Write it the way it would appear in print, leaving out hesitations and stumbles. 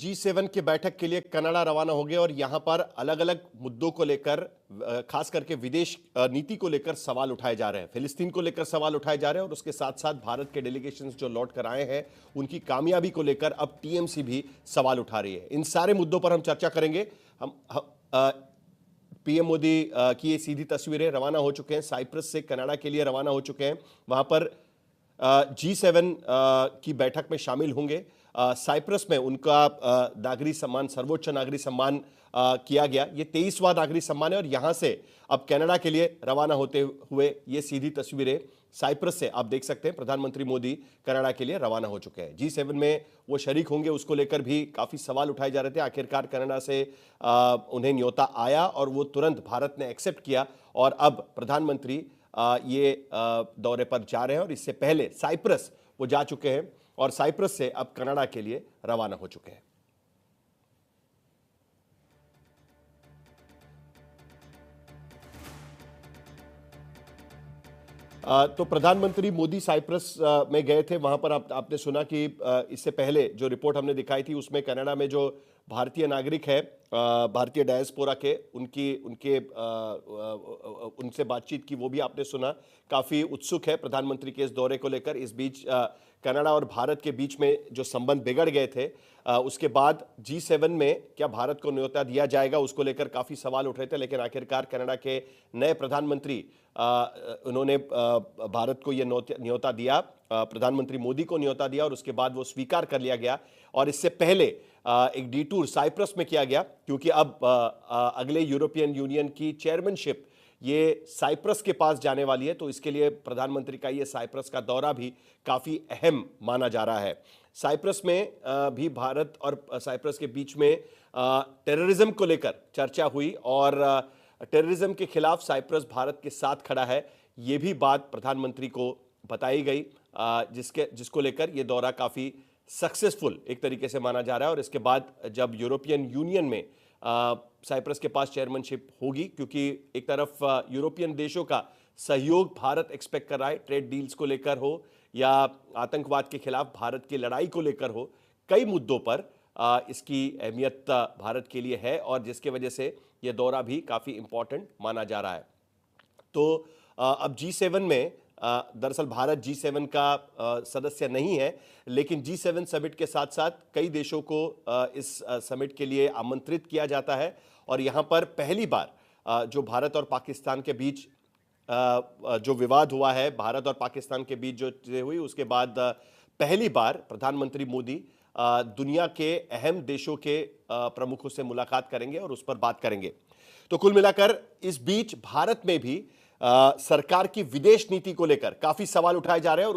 G7 की बैठक के लिए कनाडा रवाना हो गए और यहां पर अलग अलग मुद्दों को लेकर खास करके विदेश नीति को लेकर सवाल उठाए जा रहे हैं। फिलिस्तीन को लेकर सवाल उठाए जा रहे हैं और उसके साथ साथ भारत के डेलीगेशंस जो लौट कर आए हैं उनकी कामयाबी को लेकर अब टीएमसी भी सवाल उठा रही है। इन सारे मुद्दों पर हम चर्चा करेंगे। पीएम मोदी की ये सीधी तस्वीरें रवाना हो चुके हैं, साइप्रस से कनाडा के लिए रवाना हो चुके हैं। वहां पर G7 की बैठक में शामिल होंगे। साइप्रस में उनका नागरिक सम्मान, सर्वोच्च नागरिक सम्मान किया गया। ये 23वां नागरिक सम्मान है और यहां से अब कनाडा के लिए रवाना होते हुए ये सीधी तस्वीरें साइप्रस से आप देख सकते हैं। प्रधानमंत्री मोदी कनाडा के लिए रवाना हो चुके हैं। G7 में वो शरीक होंगे, उसको लेकर भी काफी सवाल उठाए जा रहे थे। आखिरकार कनाडा से उन्हें न्योता आया और वो तुरंत भारत ने एक्सेप्ट किया और अब प्रधानमंत्री ये दौरे पर जा रहे हैं और इससे पहले साइप्रस वो जा चुके हैं और साइप्रस से अब कनाडा के लिए रवाना हो चुके हैं। तो प्रधानमंत्री मोदी साइप्रस में गए थे। वहां पर आपने सुना कि इससे पहले जो रिपोर्ट हमने दिखाई थी उसमें कनाडा में जो भारतीय नागरिक है, भारतीय डायस्पोरा के, उनसे बातचीत की, वो भी आपने सुना। काफी उत्सुक है प्रधानमंत्री के इस दौरे को लेकर। इस बीच कनाडा और भारत के बीच में जो संबंध बिगड़ गए थे, उसके बाद G7 में क्या भारत को न्योता दिया जाएगा, उसको लेकर काफी सवाल उठ रहे थे। लेकिन आखिरकार कनाडा के नए प्रधानमंत्री उन्होंने भारत को यह न्योता दिया, प्रधानमंत्री मोदी को न्योता दिया और उसके बाद वो स्वीकार कर लिया गया। और इससे पहले एक डिटूर साइप्रस में किया गया क्योंकि अब अगले यूरोपियन यूनियन की चेयरमैनशिप ये साइप्रस के पास जाने वाली है। तो इसके लिए प्रधानमंत्री का ये साइप्रस का दौरा भी काफी अहम माना जा रहा है। साइप्रस में भी भारत और साइप्रस के बीच में टेररिज्म को लेकर चर्चा हुई और टेररिज्म के खिलाफ साइप्रस भारत के साथ खड़ा है, ये भी बात प्रधानमंत्री को बताई गई, जिसको लेकर ये दौरा काफी सक्सेसफुल एक तरीके से माना जा रहा है। और इसके बाद जब यूरोपियन यूनियन में साइप्रस के पास चेयरमैनशिप होगी, क्योंकि एक तरफ यूरोपियन देशों का सहयोग भारत एक्सपेक्ट कर रहा है, ट्रेड डील्स को लेकर हो या आतंकवाद के खिलाफ भारत की लड़ाई को लेकर हो, कई मुद्दों पर इसकी अहमियत भारत के लिए है और जिसके वजह से यह दौरा भी काफी इंपॉर्टेंट माना जा रहा है। तो अब G7 में दरअसल भारत G7 का सदस्य नहीं है, लेकिन G7 समिट के साथ साथ कई देशों को इस समिट के लिए आमंत्रित किया जाता है। और यहां पर पहली बार जो भारत और पाकिस्तान के बीच जो विवाद हुआ है, भारत और पाकिस्तान के बीच जो चीजें हुई, उसके बाद पहली बार प्रधानमंत्री मोदी दुनिया के अहम देशों के प्रमुखों से मुलाकात करेंगे और उस पर बात करेंगे। तो कुल मिलाकर इस बीच भारत में भी सरकार की विदेश नीति को लेकर काफी सवाल उठाए जा रहे हैं और